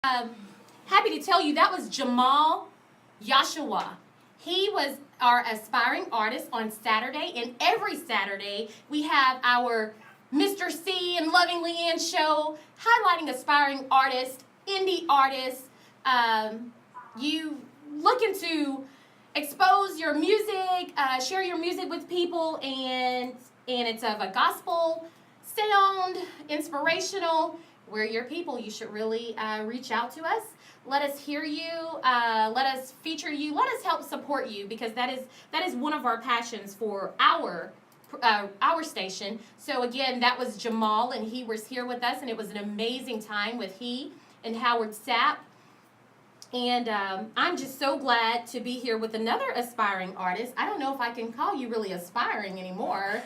Um, Happy to tell you that was Jamal Yashua. He was our aspiring artist on Saturday, and every Saturday we have our Mr. C and Loving LeAnn show highlighting aspiring artists, indie artists. You looking to expose your music, share your music with people, and it's of a gospel sound, inspirational. We're your people. You should really reach out to us. Let us hear you. Let us feature you. Let us help support you, because that is one of our passions for our station. So again, that was Jamal, and he was here with us, and it was an amazing time with he and Howard Sapp. And I'm just so glad to be here with another aspiring artist. I don't know if I can call you really aspiring anymore,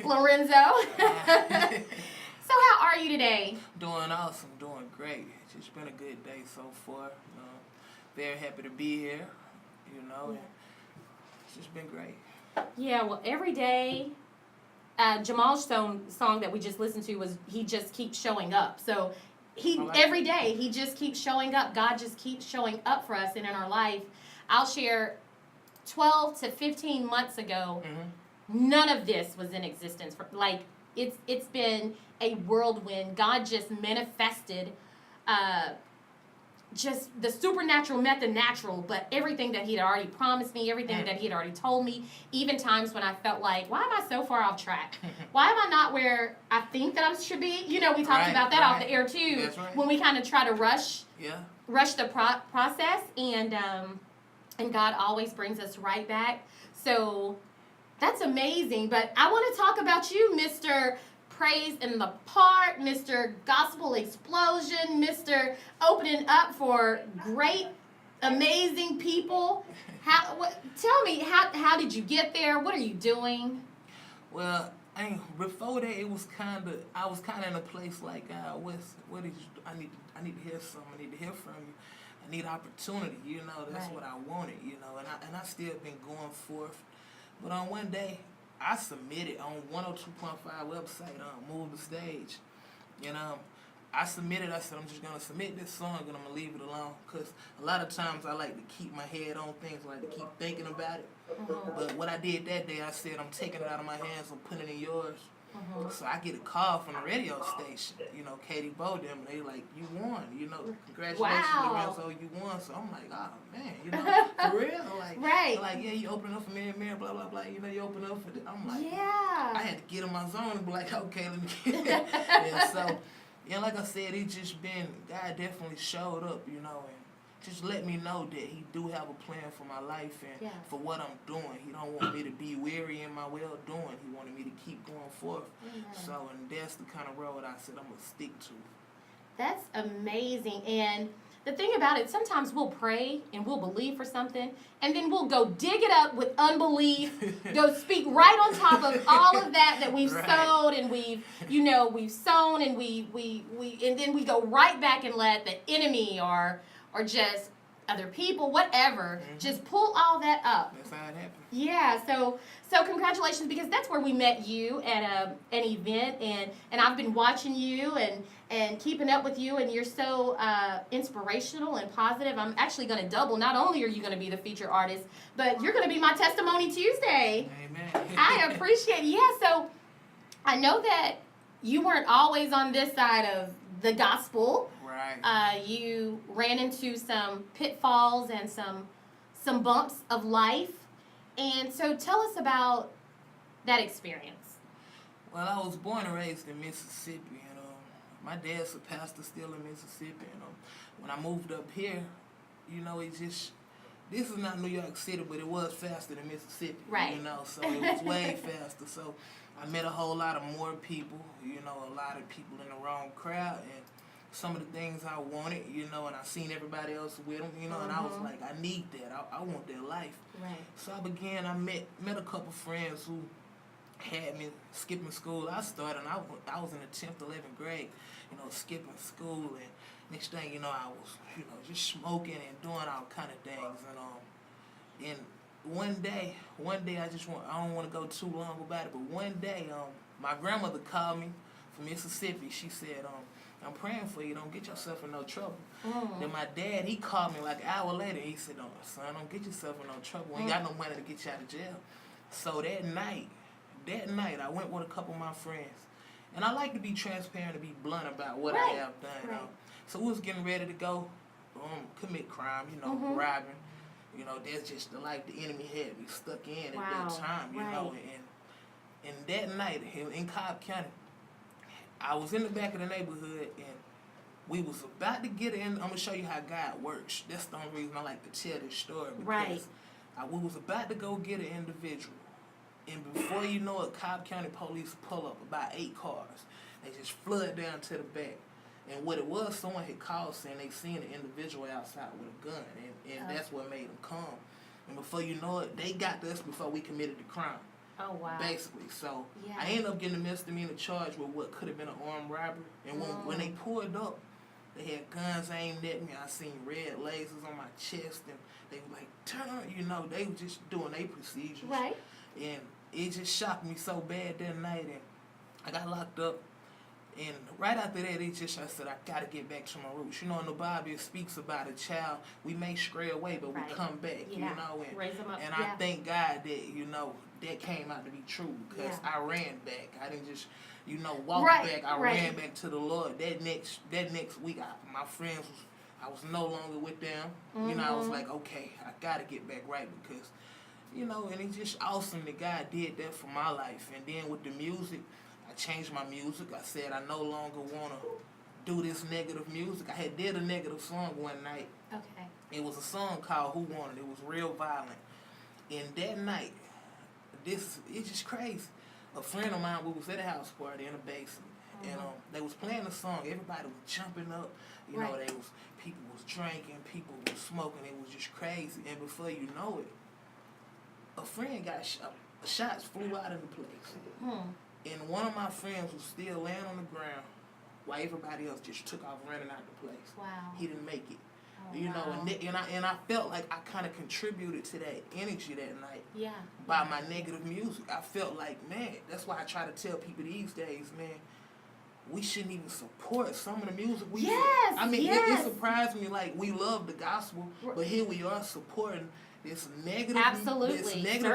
Lorenzo. So how are you today? Doing awesome, doing great. It's just been a good day so far. Very happy to be here, and it's just been great. Yeah, well, every day, Jamal's song that we just listened to was He Just Keeps Showing Up. So every day, he just keeps showing up. God just keeps showing up for us and in our life. I'll share 12 to 15 months ago, none of this was in existence. It's been a whirlwind. God just manifested just the supernatural met the natural, but everything that he had already promised me, everything that he had already told me, even times when I felt like, why am I so far off track? Why am I not where I think that I should be? We talked about that off the air too. That's right. When we kind of try to rush the process, and God always brings us right back. So that's amazing. But I want to talk about you, Mr. Praise in the Part, Mr. Gospel Explosion, Mr. Opening Up for great, amazing people. Tell me, how did you get there? What are you doing? Well, before that, I was kind of in a place like, what did you? I need to hear something. I need to hear from you. I need opportunity. That's what I wanted. And I still been going forth. But on one day, I submitted on 102.5 website, Move the Stage. I submitted, I said, I'm just going to submit this song and I'm going to leave it alone. Because a lot of times I like to keep my head on things, I like to keep thinking about it. But what I did that day, I said, I'm taking it out of my hands and putting it in yours. So I get a call from the radio station, Katie Bodem, and they like, you won, congratulations, Lorenzo, you won. So I'm like, oh man, for real? Right. Like, yeah, you open up for me, blah, blah, blah, you open up for this. I'm like, yeah. I had to get in my zone and be like, okay, let me get it. And so, like I said, God definitely showed up, and just let me know that he do have a plan for my life and for what I'm doing. He don't want me to be weary in my well-doing. He wanted me to keep going forth. So, and that's the kind of road I said I'm going to stick to. That's amazing. And the thing about it, sometimes we'll pray and we'll believe for something, and then we'll go dig it up with unbelief, go speak right on top of all of that we've sowed, and we've sown, and and then we go right back and let the enemy or just other people, whatever, just pull all that up. That's how it happened. Yeah, so congratulations, because that's where we met you at an event, and I've been watching you and keeping up with you, and you're so inspirational and positive. I'm actually going to double. Not only are you going to be the featured artist, but you're going to be my Testimony Tuesday. Amen. I appreciate it. Yeah, so I know that you weren't always on this side of the gospel. Right. You ran into some pitfalls and some bumps of life. And so tell us about that experience. Well, I was born and raised in Mississippi, and my dad's a pastor still in Mississippi. And when I moved up here, this is not New York City, but it was faster than Mississippi. Right. So it was way faster. So I met a whole lot of more people, a lot of people in the wrong crowd, and some of the things I wanted, and I seen everybody else with them, and I was like, I need that. I want that life. Right. So I met a couple friends who had me skipping school. I started, and I was in the 10th, 11th grade, skipping school, and next thing I was, just smoking and doing all kind of things, and one day I don't want to go too long about it, but one day, my grandmother called me from Mississippi. She said, I'm praying for you. Don't get yourself in no trouble. Mm. Then my dad, he called me like an hour later. He said, "No, son, don't get yourself in no trouble. We ain't got no money to get you out of jail." So that night, I went with a couple of my friends. And I like to be transparent and be blunt about what I have done. Right. So we was getting ready to go commit crime, robbing. That's just the life the enemy had me stuck in at that time, you know. And that night in Cobb County, I was in the back of the neighborhood, and we was about to get in. I'm going to show you how God works. That's the only reason I like to tell this story. Because we was about to go get an individual. And before you know it, Cobb County police pull up about 8 cars. They just flood down to the back. And what it was, someone had called saying they seen an individual outside with a gun. And that's what made them come. And before you know it, they got to us before we committed the crime. Oh, wow. Basically. So I ended up getting a misdemeanor charge with what could have been an armed robbery. And when they pulled up, they had guns aimed at me. I seen red lasers on my chest. And they were like, turn. They were just doing their procedures. Right. And it just shocked me so bad that night. And I got locked up. And right after that, I said, I got to get back to my roots. In the Bible, it speaks about a child. We may stray away, but we come back, And, raise them up. And I thank God that, that came out to be true because I ran back. I didn't just, walk back. I ran back to the Lord. That next week, my friends, I was no longer with them. I was like, okay, I got to get back right because, and it's just awesome that God did that for my life. And then with the music, I changed my music. I said I no longer want to do this negative music. I had did a negative song one night. Okay. It was a song called Who Wanted. It was real violent. And that night, it's just crazy. A friend of mine, we was at a house party in the basement. And they was playing the song. Everybody was jumping up. People was drinking. People was smoking. It was just crazy. And before you know it, a friend got shot. Shots flew out of the place. And one of my friends was still laying on the ground while everybody else just took off running out the place. Wow. He didn't make it. Wow. And I felt like I kind of contributed to that energy that night. Yeah. By my negative music. I felt like, man, that's why I try to tell people these days, man, we shouldn't even support some of the music we it surprised me, like, we love the gospel, but here we are supporting this negative,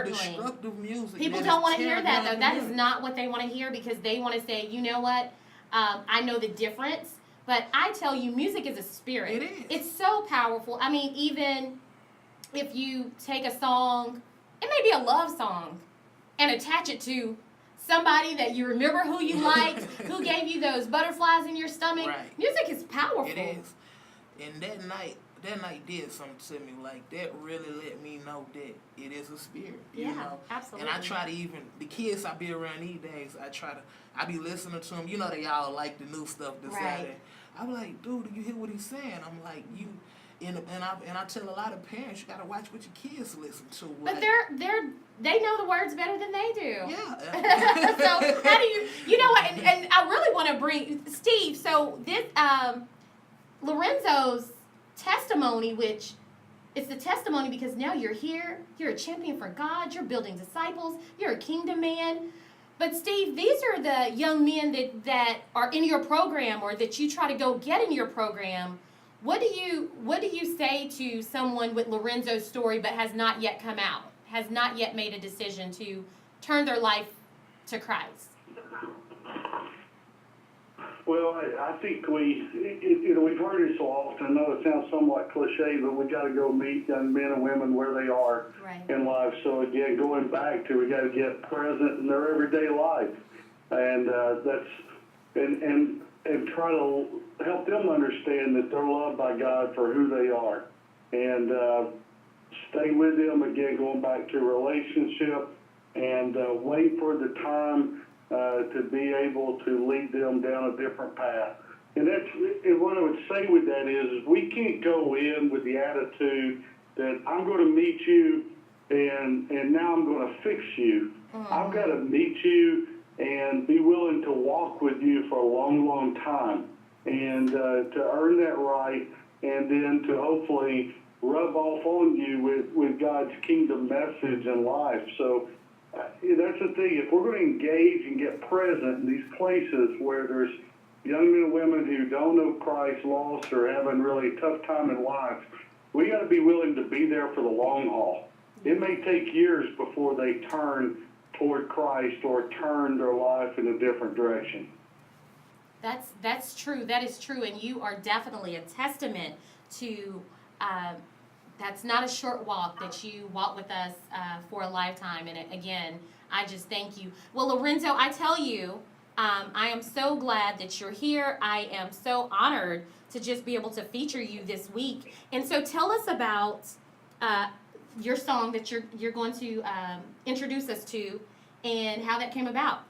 destructive music. People don't want to hear that, though. That is not what they want to hear because they want to say, you know what, I know the difference, but I tell you, music is a spirit. It is. It's so powerful. I mean, even if you take a song, it may be a love song, and attach it to somebody that you remember who you liked, who gave you those butterflies in your stomach. Right. Music is powerful. It is. And that night did something to me. Like, that really let me know that it is a spirit. Yeah, you know? absolutely. And I try to even, the kids I be around these days, I be listening to them. They all like the new stuff that's out there. I'm like, dude, do you hear what he's saying? I'm like, and I tell a lot of parents, you gotta watch what your kids listen to. But like, they know the words better than they do. Yeah. So how do you know what? And I really want to bring Steve. So this Lorenzo's testimony, which it's the testimony because now you're here, you're a champion for God, you're building disciples, you're a kingdom man. But Steve, these are the young men that are in your program or that you try to go get in your program. What do you say to someone with Lorenzo's story but has not yet come out, has not yet made a decision to turn their life to Christ? Well, I think we've heard it so often. I know it sounds somewhat cliche, but we got to go meet young men and women where they are in life. So again, going back to we got to get present in their everyday life, and and try to help them understand that they're loved by God for who they are, and stay with them. Again, going back to relationship, and wait for the time to be able to lead them down a different path. And what I would say with that is we can't go in with the attitude that I'm going to meet you and now I'm going to fix you. I've got to meet you and be willing to walk with you for a long, long time, and to earn that right, and then to hopefully rub off on you with God's kingdom message and life. So that's the thing. If we're going to engage and get present in these places where there's young men and women who don't know Christ, lost, or having really a tough time in life, we got to be willing to be there for the long haul. It may take years before they turn toward Christ or turn their life in a different direction. That's true. That is true, and you are definitely a testament to. That's not a short walk that you walk with us for a lifetime. And again, I just thank you. Well, Lorenzo, I tell you, I am so glad that you're here. I am so honored to just be able to feature you this week. And so tell us about your song that you're going to introduce us to and how that came about.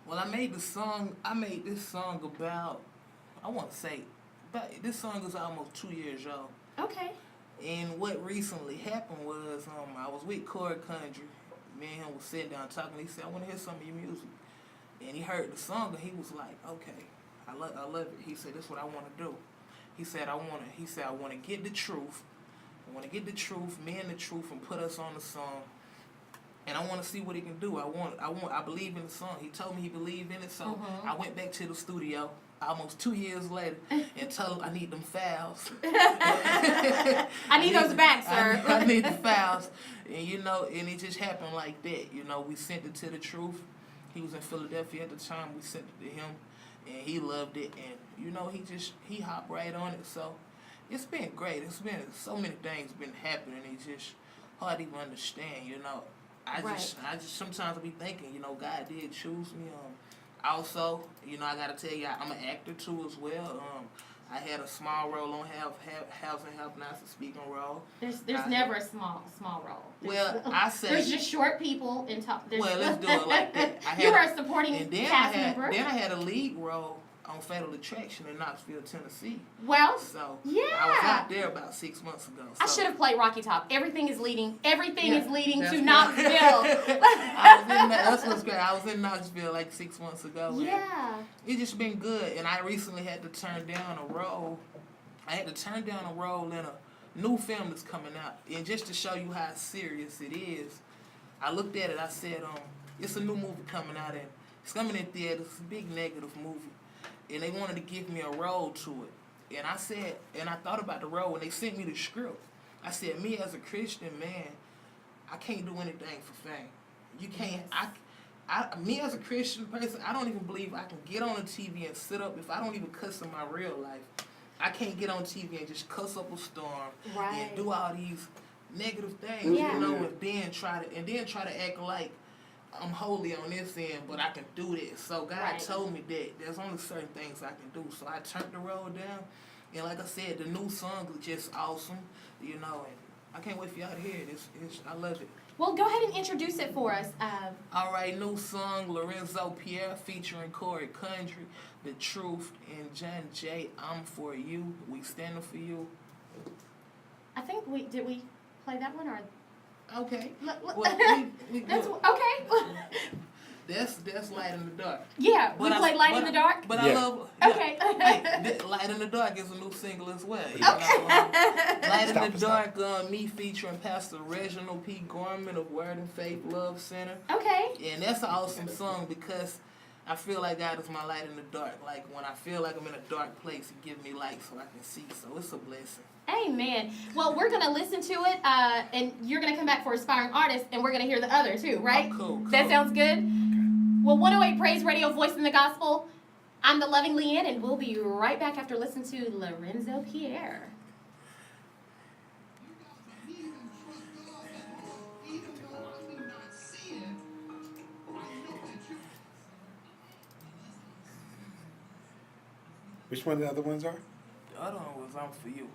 Well, I made this song about, I want to say, but this song is almost 2 years old. Okay. And what recently happened was I was with Corey Country. Me and him was sitting down talking. He said, I want to hear some of your music. And he heard the song and he was like, okay, I love it. He said, this is what I want to do. He said, I want to get the truth. I want to get the truth, me and the truth, and put us on the song. And I want to see what he can do. I believe in the song. He told me he believed in it, so I went back to the studio almost 2 years later and told him I need them files. I need those back, sir. I need the files. And, and it just happened like that. We sent it to the truth. He was in Philadelphia at the time. We sent it to him, and he loved it. And, he hopped right on it. So it's been great. It's been so many things been happening. It's just hard to even understand, I just sometimes I be thinking, God did choose me. Also, I gotta tell you, I'm an actor too as well. I had a small role on Housing Help, not a speaking role. There's never a small role. There's just short people in top. Well, let's do it like that. You were a supporting cast member. Then I had a lead role on Fatal Attraction in Knoxville, Tennessee. Well, so yeah, I was out there about 6 months ago. So. I should have played Rocky Top. Everything is leading to Knoxville. That's what's great. I was in Knoxville like 6 months ago. Yeah, It's just been good, and I recently had to turn down a role. I had to turn down a role in a new film that's coming out, and just to show you how serious it is, I looked at it. I said, it's a new movie coming out, and it's coming in theaters. It's a big negative movie. And they wanted to give me a role to it. And I said, and I thought about the role, and they sent me the script. I said, me as a Christian man, I can't do anything for fame. You can't, me as a Christian person, I don't even believe I can get on the TV and sit up, if I don't even cuss in my real life, I can't get on TV and just cuss up a storm and do all these negative things, and then try to act like I'm holy on this end, but I can do this. So God told me that there's only certain things I can do. So I turned the road down, and like I said, the new song is just awesome, and I can't wait for y'all to hear it. I love it. Well, go ahead and introduce it for us. All right, new song, Lorenzo Pier featuring Corey Country, The Truth, and John J. I'm For You. We standing for you. I think did we play that one or? Okay. Well, that's okay. That's Light in the Dark. Yeah, we played Light in the Dark. But I love. Yeah. Okay. Hey, Light in the Dark is a new single as well. Light in the Dark, me featuring Pastor Reginald P. Gorman of Word and Faith Love Center. Okay. And that's an awesome song because I feel like God is my light in the dark. Like when I feel like I'm in a dark place, He gives me light so I can see. So it's a blessing. Amen. Well, we're going to listen to it, and you're going to come back for Aspiring Artists, and we're going to hear the other too, right? Oh, cool. That sounds good? Okay. Well, 108 Praise Radio, Voice in the Gospel. I'm the loving LeAnn, and we'll be right back after listening to Lorenzo Pier. Which one the other ones are? The other one was I'm For You.